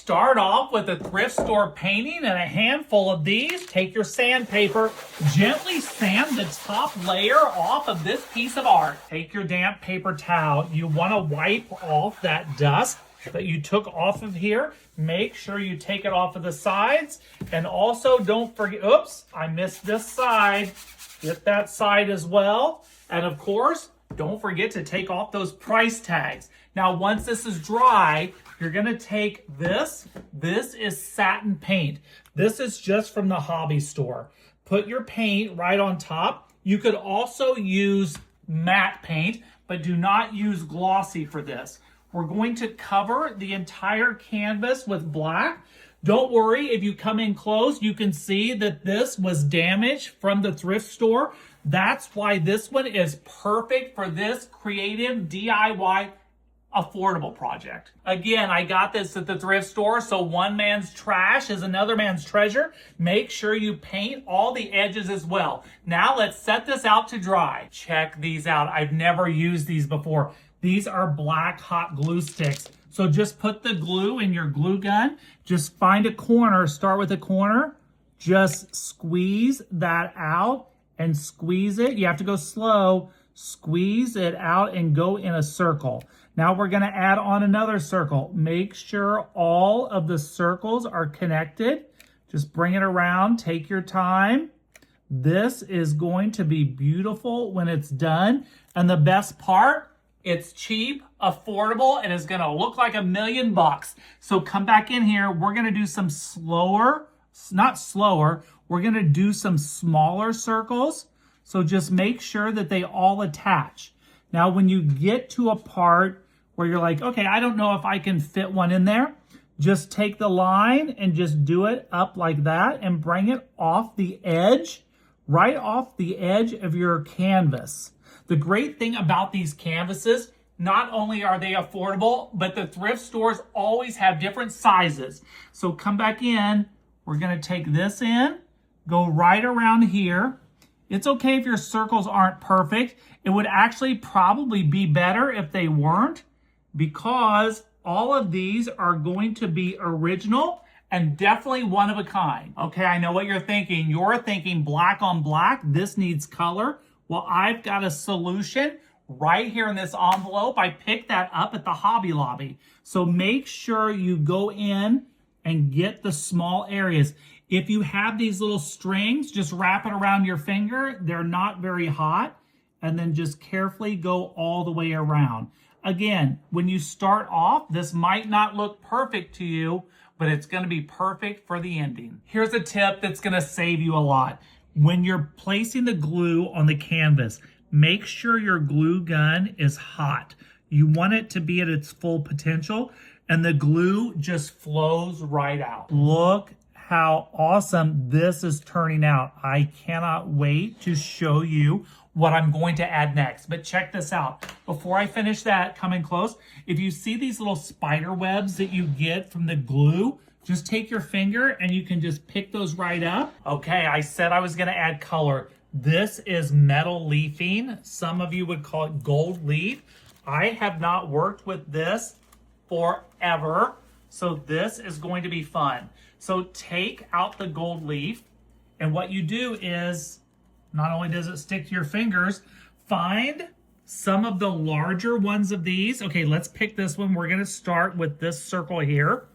start off with a thrift store painting and a handful of these. Take your sandpaper, gently sand the top layer off of this piece of art. Take your damp paper towel. You want to wipe off that dust that you took off of here. Make sure you take it off of the sides. And also don't forget, oops, I missed this side. Get that side as well. And of course, don't forget to take off those price tags. Now, once this is dry, you're gonna take this. This is satin paint. This is just from the hobby store. Put your paint right on top. You could also use matte paint, but do not use glossy for this. We're going to cover the entire canvas with black. Don't worry, if you come in close, you can see that this was damaged from the thrift store. That's why this one is perfect for this creative DIY affordable project. Again, I got this at the thrift store, so one man's trash is another man's treasure. Make sure you paint all the edges as well. Now let's set this out to dry. Check these out. I've never used these before. These are black hot glue sticks. So just put the glue in your glue gun. Just find a corner, start with a corner. Just squeeze that out and squeeze it. You have to go slow. Squeeze it out and go in a circle. Now we're gonna add on another circle. Make sure all of the circles are connected. Just bring it around, take your time. This is going to be beautiful when it's done. And the best part, it's cheap, affordable, and it's gonna look like $1,000,000. So come back in here. We're gonna do some we're gonna do some smaller circles. So just make sure that they all attach. Now, when you get to a part where you're like, okay, I don't know if I can fit one in there, just take the line and just do it up like that and bring it off the edge, right off the edge of your canvas. The great thing about these canvases, not only are they affordable, but the thrift stores always have different sizes. So come back in, we're gonna take this in, go right around here. It's okay if your circles aren't perfect. It would actually probably be better if they weren't, because all of these are going to be original and definitely one of a kind. Okay, I know what you're thinking. You're thinking black on black, this needs color. Well, I've got a solution right here in this envelope. I picked that up at the Hobby Lobby. So make sure you go in and get the small areas. If you have these little strings, just wrap it around your finger. They're not very hot. And then just carefully go all the way around. Again, when you start off, this might not look perfect to you, but it's gonna be perfect for the ending. Here's a tip that's gonna save you a lot. When you're placing the glue on the canvas, make sure your glue gun is hot. You want it to be at its full potential, and the glue just flows right out. Look how awesome this is turning out. I cannot wait to show you what I'm going to add next. But check this out. Before I finish that, come in close. If you see these little spider webs that you get from the glue, just take your finger and you can just pick those right up. Okay, I said I was gonna add color. This is metal leafing. Some of you would call it gold leaf. I have not worked with this forever, so this is going to be fun. So take out the gold leaf, and what you do is, not only does it stick to your fingers, find some of the larger ones of these. Okay, let's pick this one. We're gonna start with this circle here.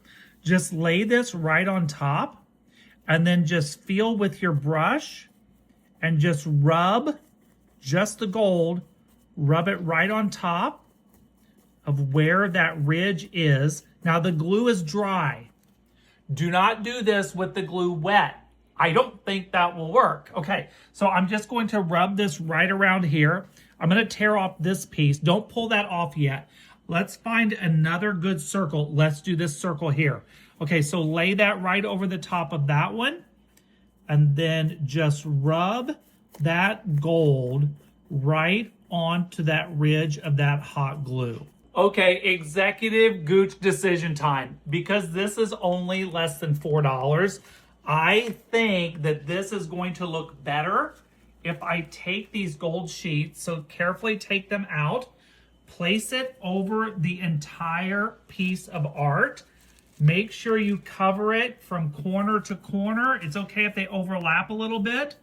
Just lay this right on top and then just feel with your brush and just rub just the gold, rub it right on top of where that ridge is. Now the glue is dry. Do not do this with the glue wet. I don't think that will work. Okay, so I'm just going to rub this right around here. I'm gonna tear off this piece. Don't pull that off yet. Let's find another good circle. Let's do this circle here. Okay, so lay that right over the top of that one, and then just rub that gold right onto that ridge of that hot glue. Okay, executive gooch decision time. Because this is only less than $4, I think that this is going to look better if I take these gold sheets, so carefully take them out, place it over the entire piece of art, Make sure you cover it from corner to corner. It's okay if they overlap a little bit.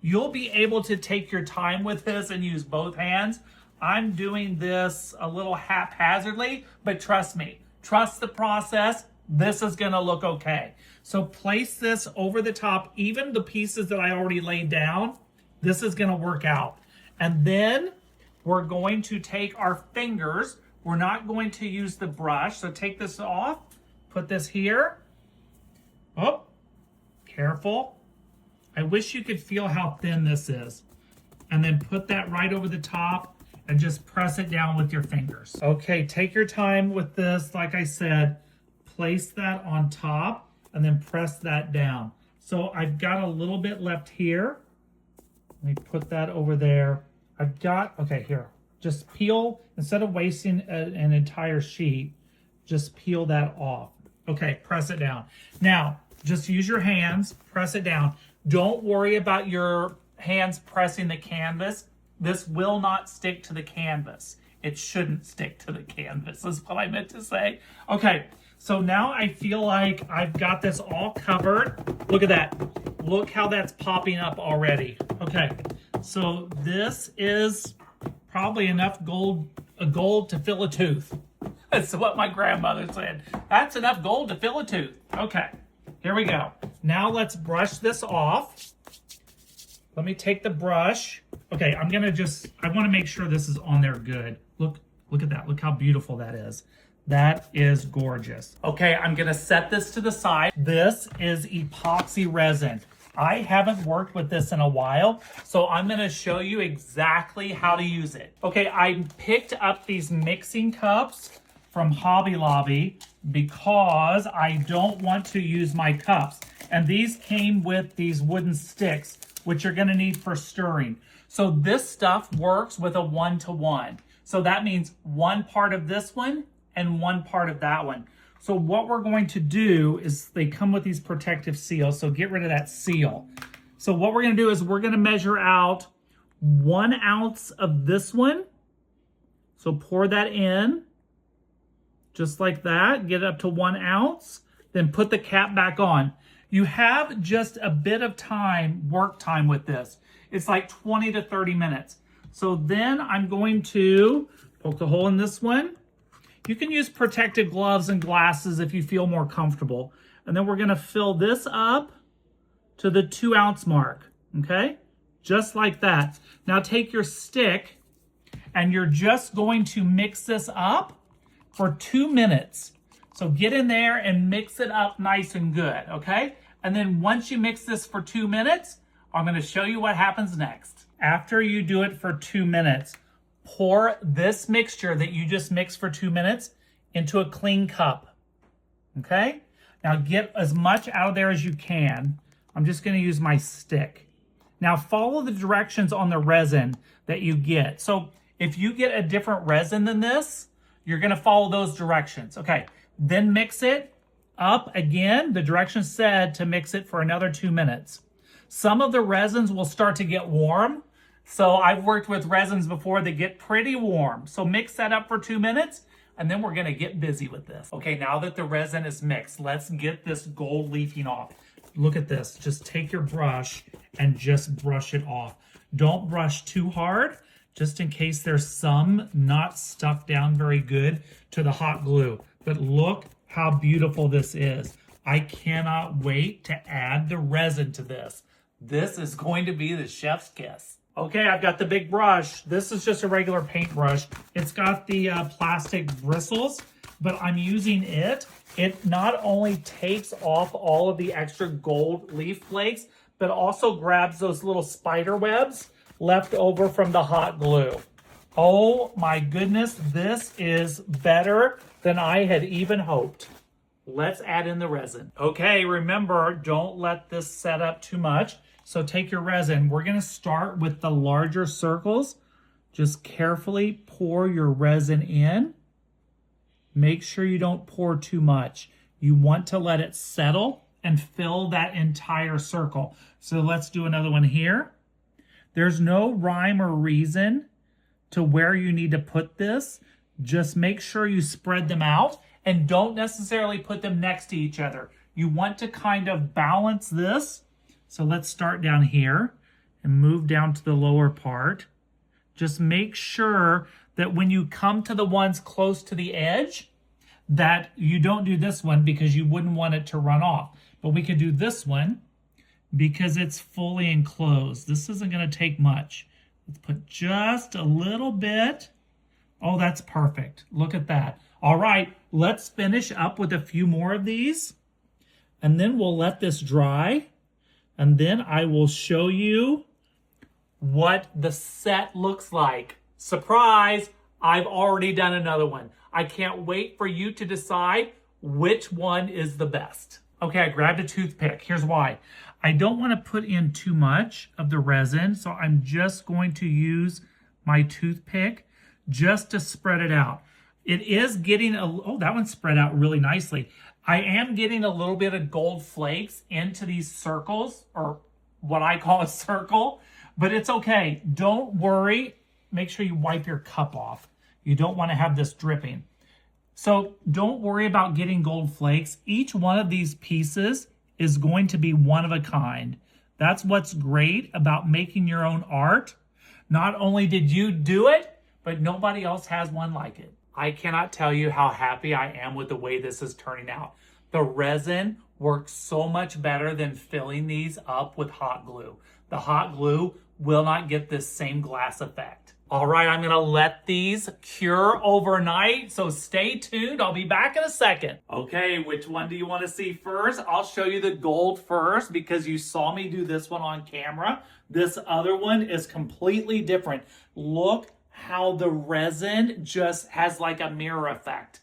You'll be able to take your time with this and use both hands. I'm doing this a little haphazardly, but trust me, trust the process. This is gonna look okay. So place this over the top, even the pieces that I already laid down, this is gonna work out. And then we're going to take our fingers. We're not going to use the brush. So take this off, put this here. Oh, careful. I wish you could feel how thin this is. And then put that right over the top and just press it down with your fingers. Okay, take your time with this. Like I said, place that on top and then press that down. So I've got a little bit left here. Let me put that over there. I've got, okay, here. Just peel, instead of wasting an entire sheet, just peel that off. Okay, press it down. Now, just use your hands, press it down. Don't worry about your hands pressing the canvas. This will not stick to the canvas. It shouldn't stick to the canvas, is what I meant to say. Okay, so now I feel like I've got this all covered. Look at that. Look how that's popping up already. Okay, so this is probably enough gold to fill a tooth. That's what my grandmother said. That's enough gold to fill a tooth. Okay, here we go. Now let's brush this off. Let me take the brush. Okay, I want to make sure this is on there good. Look at that. Look how beautiful that is. That is gorgeous. Okay, I'm gonna set this to the side. This is epoxy resin. I haven't worked with this in a while, so I'm gonna show you exactly how to use it. Okay, I picked up these mixing cups from Hobby Lobby because I don't want to use my cups. And these came with these wooden sticks, which you're gonna need for stirring. So this stuff works with a 1-to-1. So that means one part of this one and one part of that one. So what we're going to do is they come with these protective seals, so get rid of that seal. So what we're gonna do is we're gonna measure out 1 ounce of this one. So pour that in, just like that, get it up to 1 ounce, then put the cap back on. You have just a bit of time, work time with this. It's like 20 to 30 minutes. So then I'm going to poke the hole in this one. You can use protective gloves and glasses if you feel more comfortable. And then we're gonna fill this up to the 2 ounce mark, okay? Just like that. Now take your stick and you're just going to mix this up for 2 minutes. So get in there and mix it up nice and good, okay? And then once you mix this for 2 minutes, I'm gonna show you what happens next. After you do it for 2 minutes, pour this mixture that you just mixed for 2 minutes into a clean cup, okay? Now get as much out of there as you can. I'm just gonna use my stick. Now follow the directions on the resin that you get. So if you get a different resin than this, you're gonna follow those directions. Okay, then mix it up again. The directions said to mix it for another 2 minutes. Some of the resins will start to get warm. So I've worked with resins before that get pretty warm. So mix that up for 2 minutes and then we're gonna get busy with this. Okay, now that the resin is mixed, let's get this gold leafing off. Look at this, just take your brush and just brush it off. Don't brush too hard, just in case there's some not stuck down very good to the hot glue. But look how beautiful this is. I cannot wait to add the resin to this. This is going to be the chef's kiss. Okay, I've got the big brush. This is just a regular paintbrush. It's got the plastic bristles, but I'm using it. It not only takes off all of the extra gold leaf flakes, but also grabs those little spider webs left over from the hot glue. Oh my goodness, this is better than I had even hoped. Let's add in the resin. Okay, remember, don't let this set up too much. So take your resin. We're gonna start with the larger circles. Just carefully pour your resin in. Make sure you don't pour too much. You want to let it settle and fill that entire circle. So let's do another one here. There's no rhyme or reason to where you need to put this. Just make sure you spread them out and don't necessarily put them next to each other. You want to kind of balance this. So let's start down here and move down to the lower part. Just make sure that when you come to the ones close to the edge, that you don't do this one because you wouldn't want it to run off. But we can do this one because it's fully enclosed. This isn't going to take much. Let's put just a little bit. Oh, that's perfect. Look at that. All right, let's finish up with a few more of these. And then we'll let this dry. And then I will show you what the set looks like. Surprise, I've already done another one. I can't wait for you to decide which one is the best. Okay, I grabbed a toothpick. Here's why. I don't want to put in too much of the resin, so I'm just going to use my toothpick just to spread it out. It is getting oh, that one spread out really nicely. I am getting a little bit of gold flakes into these circles, or what I call a circle, but it's okay. Don't worry. Make sure you wipe your cup off. You don't want to have this dripping. So don't worry about getting gold flakes. Each one of these pieces is going to be one of a kind. That's what's great about making your own art. Not only did you do it, but nobody else has one like it. I cannot tell you how happy I am with the way this is turning out. The resin works so much better than filling these up with hot glue. The hot glue will not get this same glass effect. All right, I'm gonna let these cure overnight, so stay tuned. I'll be back in a second. Okay, which one do you wanna see first? I'll show you the gold first because you saw me do this one on camera. This other one is completely different. Look how the resin just has like a mirror effect.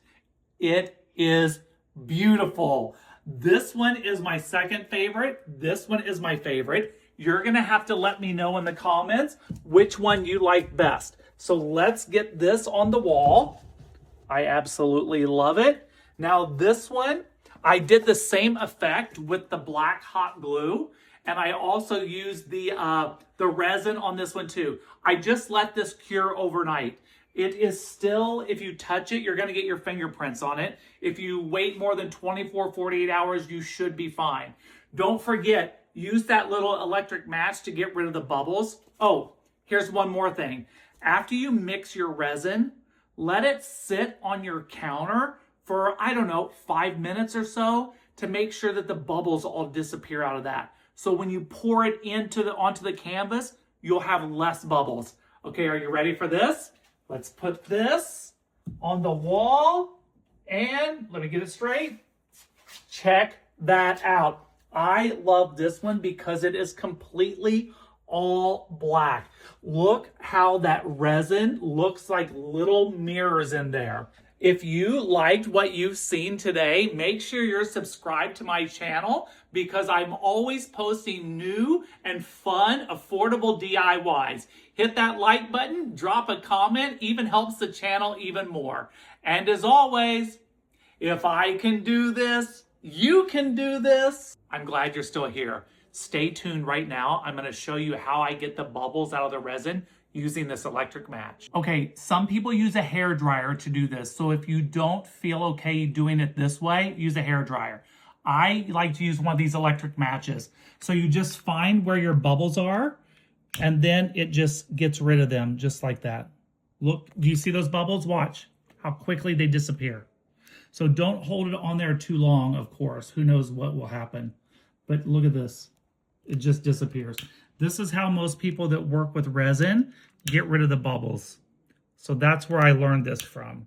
It is beautiful. This one is my second favorite. This one is my favorite. You're gonna have to let me know in the comments which one you like best. So let's get this on the wall. I absolutely love it. Now this one, I did the same effect with the black hot glue, and I also used the resin on this one too. I just let this cure overnight. It is still, if you touch it, you're gonna get your fingerprints on it. If you wait more than 24, 48 hours, you should be fine. Don't forget, use that little electric match to get rid of the bubbles. Oh, here's one more thing. After you mix your resin, let it sit on your counter for, I don't know, 5 minutes or so to make sure that the bubbles all disappear out of that. So when you pour it onto the canvas, you'll have less bubbles. Okay, are you ready for this? Let's put this on the wall and let me get it straight. Check that out. I love this one because it is completely all black. Look how that resin looks like little mirrors in there. If you liked what you've seen today, make sure you're subscribed to my channel because I'm always posting new and fun, affordable DIYs. Hit that like button, drop a comment, even helps the channel even more. And as always, if I can do this, you can do this. I'm glad you're still here. Stay tuned right now. I'm gonna show you how I get the bubbles out of the resin using this electric match. Okay, some people use a hair dryer to do this. So if you don't feel okay doing it this way, use a hair dryer. I like to use one of these electric matches. So you just find where your bubbles are and then it just gets rid of them just like that. Look, do you see those bubbles? Watch how quickly they disappear. So don't hold it on there too long, of course. Who knows what will happen. But look at this. It just disappears. This is how most people that work with resin get rid of the bubbles. So that's where I learned this from.